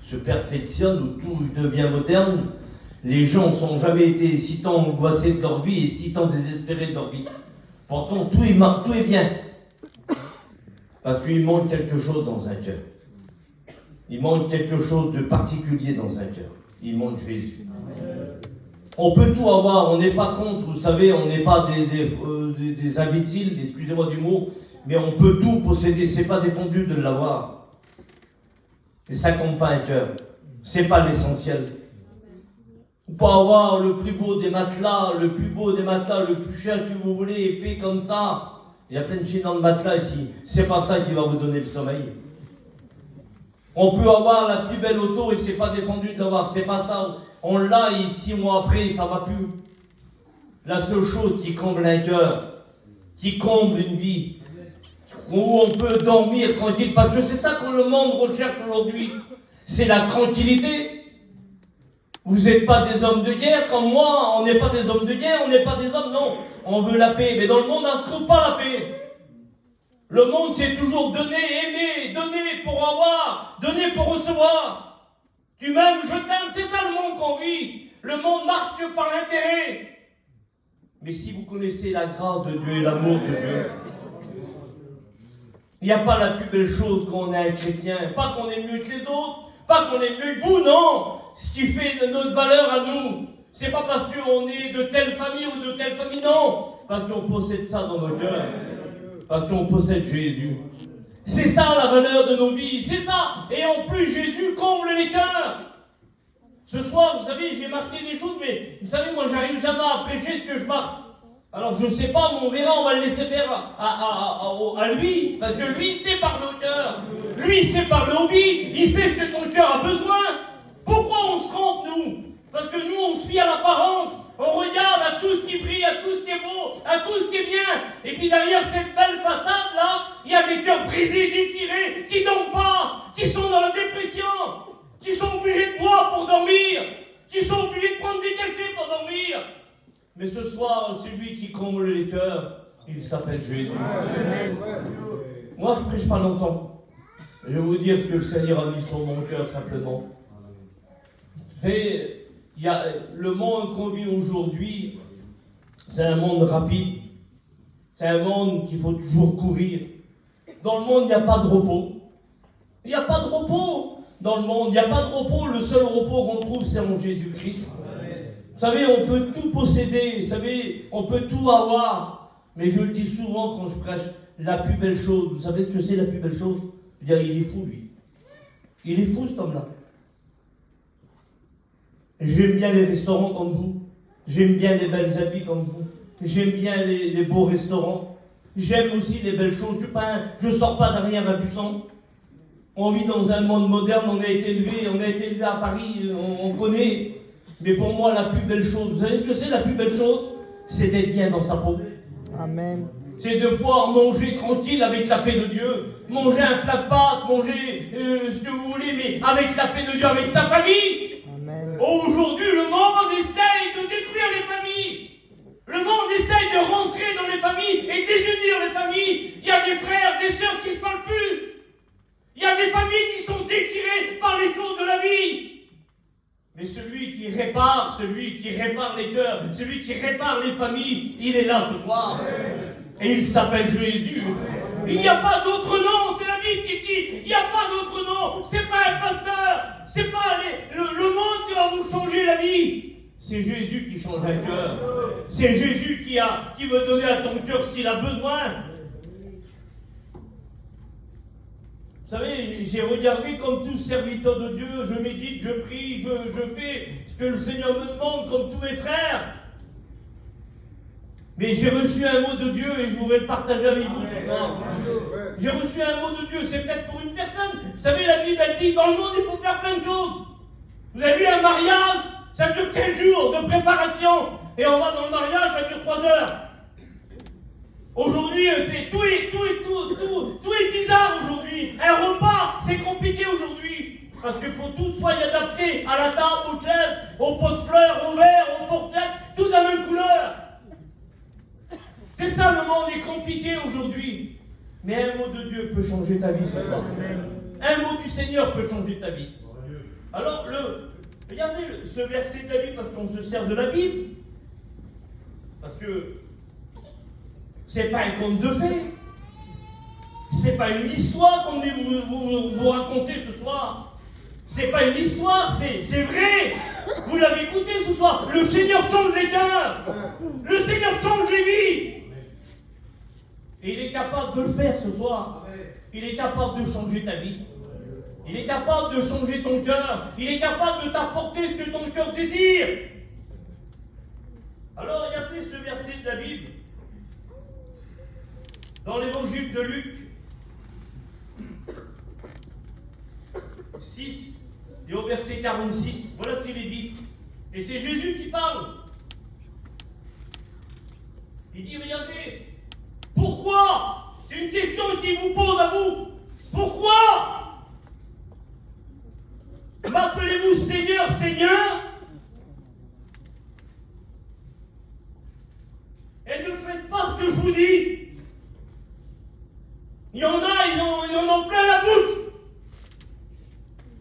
se perfectionne, où tout devient moderne, les gens n'ont jamais été si tant angoissés de leur vie et si tant désespérés de leur vie. Pourtant, tout est bien. Parce qu'il manque quelque chose dans un cœur. Il manque quelque chose de particulier dans un cœur. Il manque Jésus. On peut tout avoir, on n'est pas contre, vous savez, on n'est pas des imbéciles, excusez-moi du mot, mais on peut tout posséder, c'est pas défendu de l'avoir. Et ça compte pas un cœur. C'est pas l'essentiel. On peut avoir le plus beau des matelas, le plus cher que vous voulez, épais comme ça. Il y a plein de chiens dans le matelas ici. C'est pas ça qui va vous donner le sommeil. On peut avoir la plus belle auto et c'est pas défendu de l'avoir. C'est pas ça. On l'a et 6 mois après, ça va plus. La seule chose qui comble un cœur, qui comble une vie, où on peut dormir tranquille, parce que c'est ça que le monde recherche aujourd'hui. C'est la tranquillité. Vous n'êtes pas des hommes de guerre comme moi, on n'est pas des hommes de guerre, on n'est pas des hommes, non. On veut la paix, mais dans le monde, on ne se trouve pas la paix. Le monde, c'est toujours donner, aimer, donner pour avoir, donner pour recevoir. Tu m'aimes, je t'aime, c'est ça le monde qu'on vit. Le monde marche que par l'intérêt. Mais si vous connaissez la grâce de Dieu et l'amour de Dieu, il n'y a pas la plus belle chose qu'on est un chrétien. Pas qu'on est mieux que les autres, pas qu'on est mieux que vous, non. Ce qui fait de notre valeur à nous, c'est pas parce qu'on est de telle famille ou de telle famille, non. Parce qu'on possède ça dans nos cœurs. Parce qu'on possède Jésus. C'est ça la valeur de nos vies, c'est ça. Et en plus, Jésus comble les cœurs. Ce soir, vous savez, j'ai marqué des choses, mais vous savez, moi, j'arrive jamais à prêcher ce que je marque. Alors, je sais pas, mais on verra, on va le laisser faire à lui. Parce que lui, il sait parler au cœur. Lui, il sait parler aux vies. Il sait ce que ton cœur a besoin. Pourquoi on se trompe, nous? Parce que nous, on se fie à l'apparence. On regarde à tout ce qui brille, à tout ce qui est beau, à tout ce qui est bien. Et puis derrière cette belle façade-là, il y a des cœurs brisés, déchirés, qui dorment pas, qui sont dans la dépression, qui sont obligés de boire pour dormir, qui sont obligés de prendre des cachets pour dormir. Mais ce soir, celui qui comble les cœurs, il s'appelle Jésus. Moi, je ne prêche pas longtemps. Je vais vous dire ce que le Seigneur a mis sur mon cœur simplement. Le monde qu'on vit aujourd'hui, c'est un monde rapide. C'est un monde qu'il faut toujours courir. Dans le monde, il n'y a pas de repos. Il n'y a pas de repos. Dans le monde, il n'y a pas de repos. Le seul repos qu'on trouve, c'est en Jésus-Christ. Vous savez, on peut tout posséder. Vous savez, on peut tout avoir. Mais je le dis souvent quand je prêche, la plus belle chose, vous savez ce que c'est la plus belle chose? Je veux dire, il est fou, lui. Il est fou, cet homme-là. J'aime bien les restaurants comme vous. J'aime bien les belles habits comme vous. J'aime bien les beaux restaurants. J'aime aussi les belles choses. Je sors pas derrière un buisson. On vit dans un monde moderne, on a été élevé à Paris, on connaît. Mais pour moi, la plus belle chose, vous savez ce que c'est la plus belle chose? C'est d'être bien dans sa peau. Amen. C'est de pouvoir manger tranquille avec la paix de Dieu. Manger un plat de pâtes, manger ce que vous voulez, mais avec la paix de Dieu, avec sa famille. Aujourd'hui, le monde essaye de détruire les familles. Le monde essaye de rentrer dans les familles et désunir les familles. Il y a des frères, des sœurs qui ne se parlent plus. Il y a des familles qui sont déchirées par les choses de la vie. Mais celui qui répare les cœurs, celui qui répare les familles, il est là ce soir. Et il s'appelle Jésus. Il n'y a pas d'autre nom, c'est la Bible qui dit, il n'y a pas d'autre nom. C'est pas un pasteur, c'est pas le monde qui va vous changer la vie. C'est Jésus qui change un cœur. C'est Jésus qui veut donner à ton cœur s'il a besoin. Vous savez, j'ai regardé comme tout serviteur de Dieu, je médite, je prie, je fais ce que le Seigneur me demande comme tous mes frères. Mais j'ai reçu un mot de Dieu et je voudrais le partager avec vous ce soir. J'ai reçu un mot de Dieu, c'est peut-être pour une personne. Vous savez, la Bible, elle dit, dans le monde, il faut faire plein de choses. Vous avez vu un mariage, ça dure 15 jours de préparation. Et on va dans le mariage, ça dure 3 heures. Aujourd'hui, tout est bizarre aujourd'hui. Un repas, c'est compliqué aujourd'hui. Parce qu'il faut tout soit adapté à la table, aux chaises, aux pots de fleurs, aux verres, aux fourchettes, tout de la même couleur. C'est ça, le monde est compliqué aujourd'hui. Mais un mot de Dieu peut changer ta vie ce soir. Un mot du Seigneur peut changer ta vie. Alors, regardez ce verset de la Bible, parce qu'on se sert de la Bible. Parce que c'est pas un conte de fées. C'est pas une histoire qu'on est vous raconter ce soir. C'est pas une histoire, c'est vrai. Vous l'avez écouté ce soir. Le Seigneur change les cœurs. Le Seigneur change les vies. Et il est capable de le faire ce soir. Il est capable de changer ta vie. Il est capable de changer ton cœur. Il est capable de t'apporter ce que ton cœur désire. Alors regardez ce verset de la Bible. Dans l'évangile de Luc 6 et au verset 46. Voilà ce qu'il est dit. Et c'est Jésus qui parle. Il dit, regardez, pourquoi? C'est une question qui vous pose à vous. Pourquoi m'appelez-vous Seigneur, Seigneur, et ne faites pas ce que je vous dis? Il y en a, ils en ont plein la bouche.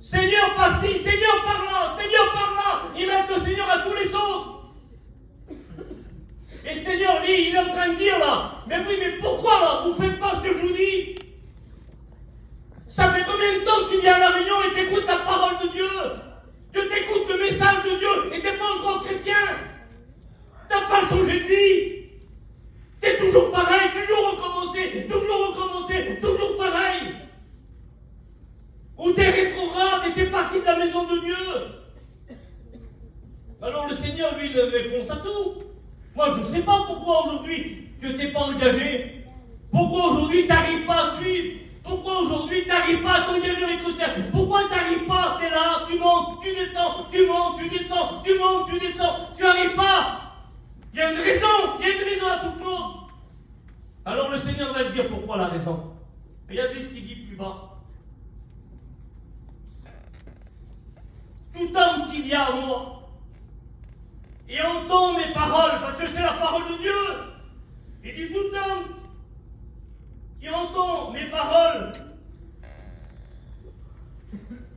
Seigneur par-ci, Seigneur par-là, Seigneur par-là. Ils mettent le Seigneur à tous les sauces. Et le Seigneur, lui, il est en train de dire là, mais oui, mais pourquoi là, vous faites pas ce que je vous dis? Ça fait combien de temps que tu viens à la réunion et t'écoutes la parole de Dieu? Que t'écoutes le message de Dieu et t'es pas encore chrétien? T'as pas changé de vie? T'es toujours pareil, toujours recommencer, toujours pareil. Ou t'es rétrograde et t'es parti de la maison de Dieu. Alors le Seigneur, lui, il répond à tout. Moi, je ne sais pas pourquoi aujourd'hui que t'es pas engagé. Pourquoi aujourd'hui t'arrives pas à suivre? Pourquoi aujourd'hui t'arrives pas à t'engager avec le Seigneur? Pourquoi t'arrives pas? T'es là, tu montes, tu descends, tu montes, tu descends, tu montes, tu descends. Tu n'arrives pas. Il y a une raison à toute chose. Alors le Seigneur va te dire pourquoi la raison. Regardez ce qu'il dit plus bas. Tout homme qui vient à moi et entend mes paroles, parce que c'est la parole de Dieu. Il dit tout homme qui entend mes paroles,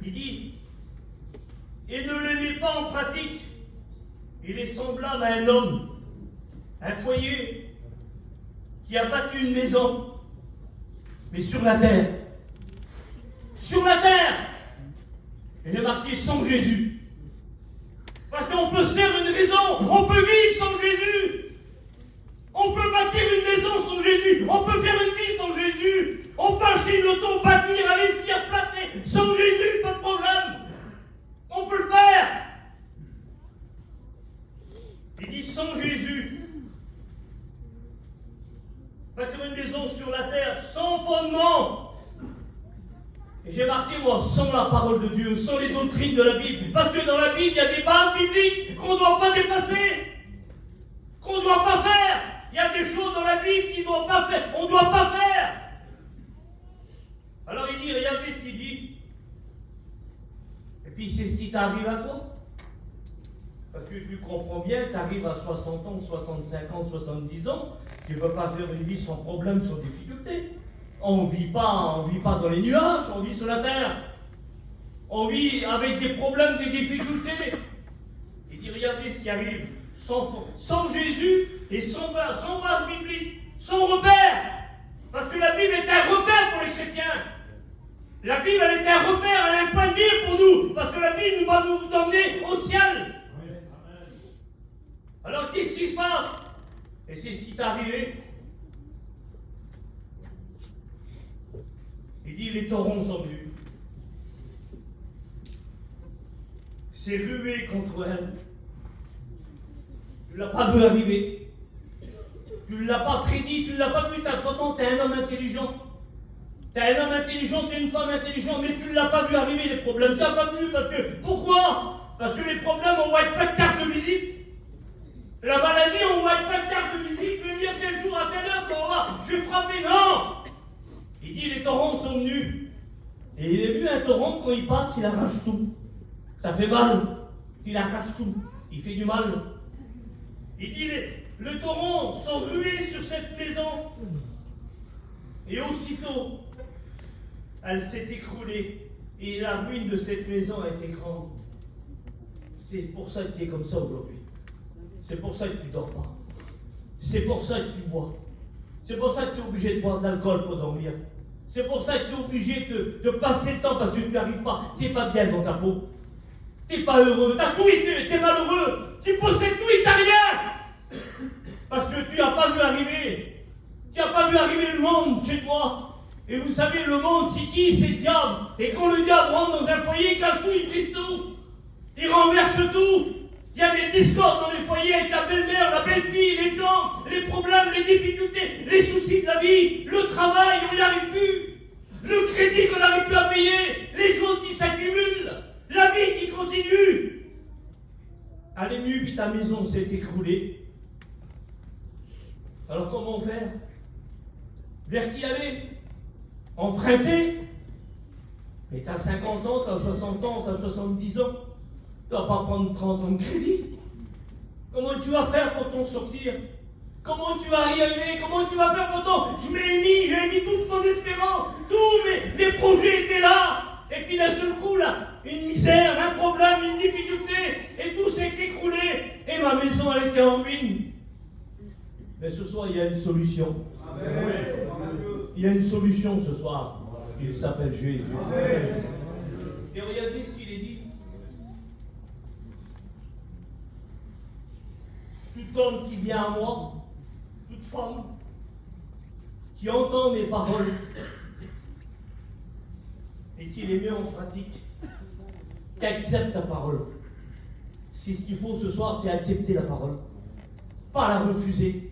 il dit, et ne les met pas en pratique, il est semblable à un homme, un foyer, qui a bâti une maison, mais sur la terre. Sur la terre! Et j'ai marqué sans Jésus. Parce qu'on peut se faire une raison, on peut vivre sans Jésus. On peut bâtir une maison sans Jésus, on peut faire une vie sans Jésus. On peut acheter une auto, bâtir, aller se dire placer sans Jésus, pas de problème. On peut le faire. Il dit sans Jésus. Bâtir une maison sur la terre sans fondement. Et j'ai marqué, moi, sans la parole de Dieu, sans les doctrines de la Bible. Parce que dans la Bible, il y a des bases bibliques qu'on ne doit pas dépasser, qu'on ne doit pas faire. Il y a des choses dans la Bible qu'on ne doit pas faire, on ne doit pas faire. Alors il dit, regardez ce qu'il dit. Et puis c'est ce qui t'arrive à toi. Parce que tu comprends bien, tu arrives à 60 ans, 65 ans, 70 ans, tu ne peux pas faire une vie sans problème, sans difficulté. On ne vit pas dans les nuages, on vit sur la terre. On vit avec des problèmes, des difficultés. Il dit, regardez ce qui arrive. Sans Jésus et sans base biblique, sans repère. Parce que la Bible est un repère pour les chrétiens. La Bible, elle est un repère, elle est un point de mire pour nous. Parce que la Bible va nous emmener au ciel. Alors, qu'est-ce qui se passe? Et c'est ce qui t'est arrivé. Il dit, les torrents sont venus. C'est rué contre elle. Tu ne l'as pas vu arriver. Tu ne l'as pas prédit, tu ne l'as pas vu. Pourtant, tu es un homme intelligent. Tu es un homme intelligent, tu es une femme intelligente, mais tu ne l'as pas vu arriver, les problèmes. Tu n'as pas vu, parce que... Pourquoi? Parce que les problèmes, on va être pas de carte de visite. La maladie, on va être pas de carte de visite, venir tel jour à telle heure, on va, je vais frapper, non. Il dit, les torrents sont venus. Et il a vu un torrent, quand il passe, il arrache tout. Ça fait mal. Il arrache tout. Il fait du mal. Il dit, le torrent sont rués sur cette maison. Et aussitôt, elle s'est écroulée. Et la ruine de cette maison a été grande. C'est pour ça que tu es comme ça aujourd'hui. C'est pour ça que tu ne dors pas. C'est pour ça que tu bois. C'est pour ça que tu es obligé de boire de l'alcool pour dormir. C'est pour ça que tu es obligé de passer le temps parce que tu n'y arrives pas. Tu n'es pas bien dans ta peau. Tu n'es pas heureux. Tu as tout et tu es malheureux. Tu possèdes tout et tu n'as rien. Parce que tu n'as pas vu arriver. Tu n'as pas vu arriver le monde chez toi. Et vous savez, le monde, c'est qui? C'est le diable. Et quand le diable rentre dans un foyer, il casse tout, il brise tout. Il renverse tout. Il y a des discordes dans les foyers avec la belle-mère, la belle-fille, les gens, les problèmes, les difficultés, les soucis de la vie, le travail, on n'y arrive plus. Le crédit qu'on n'arrive plus à payer, les choses qui s'accumulent, la vie qui continue. Allez mieux, puis ta maison s'est écroulée. Alors comment faire? Vers qui aller? Emprunter? Mais t'as 50 ans, t'as 60 ans, t'as 70 ans. Tu ne vas pas prendre 30 ans de crédit. Comment tu vas faire pour t'en sortir? Comment tu vas y arriver? Comment tu vas faire pour t'en... J'ai mis toute mon espérance, tous mes projets étaient là. Et puis d'un seul coup, là, une misère, un problème, une difficulté, et tout s'est écroulé. Et ma maison, elle était en ruine. Mais ce soir, il y a une solution. Amen. Il y a une solution ce soir. Il s'appelle Jésus. Amen. Et regardez ce qu'il est dit. Tout homme qui vient à moi, toute femme, qui entend mes paroles et qui les met en pratique, qui accepte ta parole. C'est ce qu'il faut ce soir, c'est accepter la parole. Pas la refuser.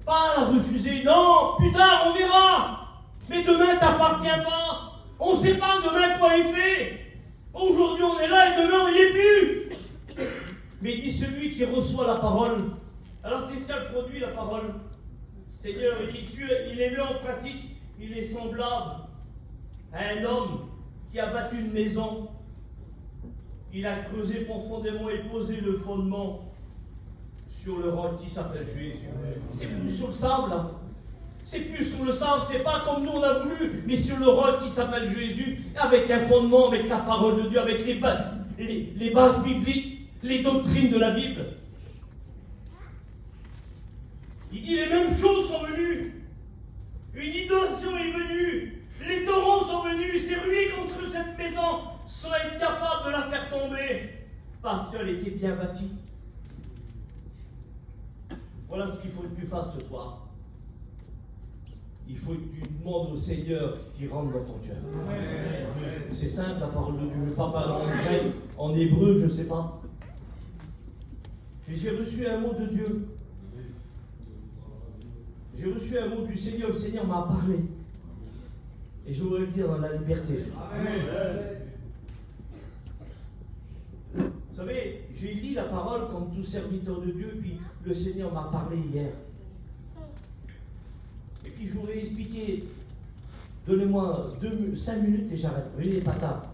Pas la refuser. Non, plus tard on verra. Mais demain t'appartient pas. On ne sait pas demain quoi il fait. Aujourd'hui on est là et demain on n'y est plus. Mais dit celui qui reçoit la parole. Alors qu'est-ce qu'elle produit la parole? Seigneur, il dit il est mis en pratique, il est semblable à un homme qui a bâti une maison. Il a creusé profondément et posé le fondement sur le roc qui s'appelle Jésus. C'est plus sur le sable, là. C'est plus sur le sable, c'est pas comme nous on a voulu, mais sur le roc qui s'appelle Jésus, avec un fondement, avec la parole de Dieu, avec les bases bibliques. Les doctrines de la Bible. Il dit les mêmes choses sont venues. Une inondation est venue. Les torrents sont venus. Ces ruées contre cette maison sont incapables de la faire tomber parce qu'elle était bien bâtie. Voilà ce qu'il faut que tu fasses ce soir. Il faut que tu demandes au Seigneur qui rentre dans ton cœur. C'est simple la parole de Dieu. Je ne vais pas parler en grec, en hébreu, je ne sais pas. Et j'ai reçu un mot de Dieu. J'ai reçu un mot du Seigneur. Le Seigneur m'a parlé. Et je voudrais le dire dans la liberté ce soir. Vous savez, j'ai lu la parole comme tout serviteur de Dieu, puis le Seigneur m'a parlé hier. Et puis je voudrais expliquer. Donnez-moi 5 minutes et j'arrête. Vous voyez, il n'est pas tard.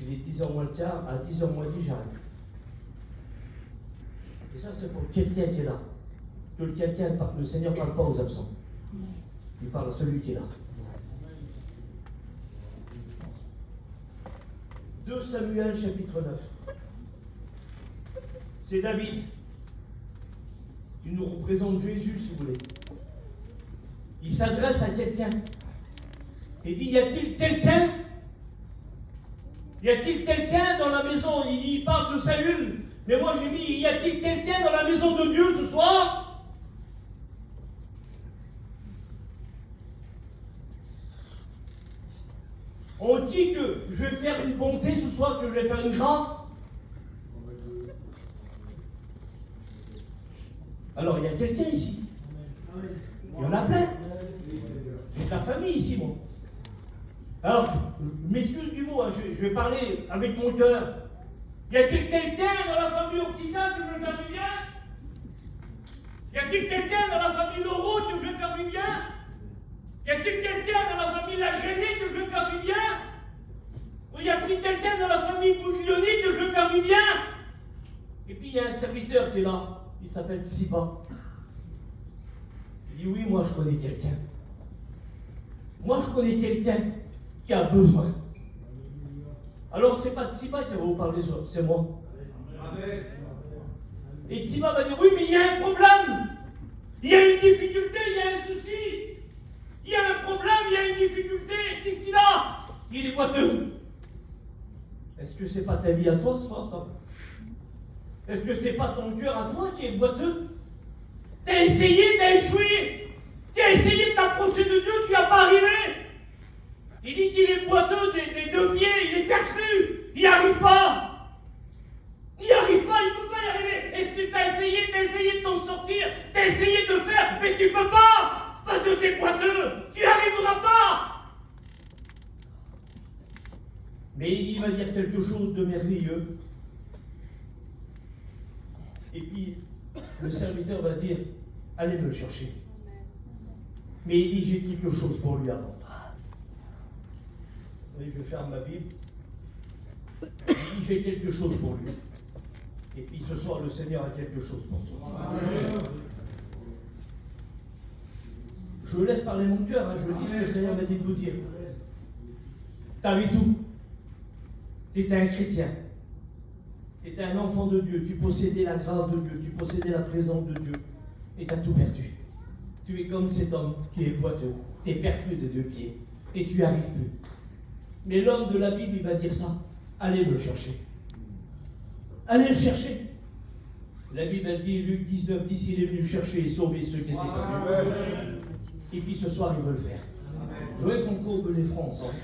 Il est 10h moins le quart. À 10h moins 10, j'arrête. Et ça, c'est pour quelqu'un qui est là. Que le Seigneur ne parle pas aux absents. Il parle à celui qui est là. 2 Samuel, chapitre 9. C'est David qui nous représente Jésus, si vous voulez. Il s'adresse à quelqu'un. Il dit, y a-t-il quelqu'un? Y a-t-il quelqu'un dans la maison? Il parle de Saül. Mais moi j'ai mis, y a-t-il quelqu'un dans la maison de Dieu ce soir? On dit que je vais faire une bonté ce soir, que je vais faire une grâce. Alors il y a quelqu'un ici. Il y en a plein. J'ai de la famille ici, moi. Alors, je m'excuse du mot, hein, je vais parler avec mon cœur. Y a-t-il quelqu'un dans la famille Ortica qui veut faire du bien? Y a-t-il quelqu'un dans la famille Leroux qui veut faire du bien? Y a-t-il quelqu'un dans la famille Lagrené qui veut faire du bien? Ou y a-t-il quelqu'un dans la famille Bouglioni qui veut faire du bien? Et puis il y a un serviteur qui est là, il s'appelle Tsiba. Il dit oui, moi je connais quelqu'un. Moi je connais quelqu'un qui a besoin. Alors c'est pas Tsiba qui va vous parler, c'est moi. Et Tsiba va dire, oui, mais il y a un problème. Il y a une difficulté, il y a un souci. Il y a un problème, il y a une difficulté. Qu'est-ce qu'il a? Il est boiteux. Est-ce que c'est pas ta vie à toi, ça? Est-ce que c'est pas ton cœur à toi qui est boiteux? T'as essayé, t'as échoué. T'as essayé de t'approcher de Dieu, tu n'y as pas arrivé. Il dit qu'il est boiteux des deux pieds, il est perclus. Il n'y arrive pas. Il n'y arrive pas, il ne peut pas y arriver. Est-ce que t'as essayé de t'en sortir? T'as essayé de faire, mais tu peux pas. Parce que t'es boiteux. Tu n'y arriveras pas. Mais il va dire quelque chose de merveilleux. Et puis, le serviteur va dire, allez me le chercher. Mais il dit, j'ai quelque chose pour lui avant. Et je ferme ma Bible. Il dit, j'ai quelque chose pour lui. Et puis ce soir, le Seigneur a quelque chose pour toi. Je vous laisse parler mon cœur, je dis ce que le Seigneur m'a dit de vous dire. T'avais tout. Tu étais un chrétien. Tu étais un enfant de Dieu. Tu possédais la grâce de Dieu. Tu possédais la présence de Dieu. Et tu as tout perdu. Tu es comme cet homme qui est boiteux. Tu es perclus de deux pieds. Et tu n'y arrives plus. Mais l'homme de la Bible, il va dire ça. Allez me le chercher. Allez le chercher. La Bible, elle dit, Luc 19, 10, il est venu chercher et sauver ceux qui étaient perdus. Et puis ce soir, il veut le faire. Je voudrais qu'on courbe les fronts ensemble.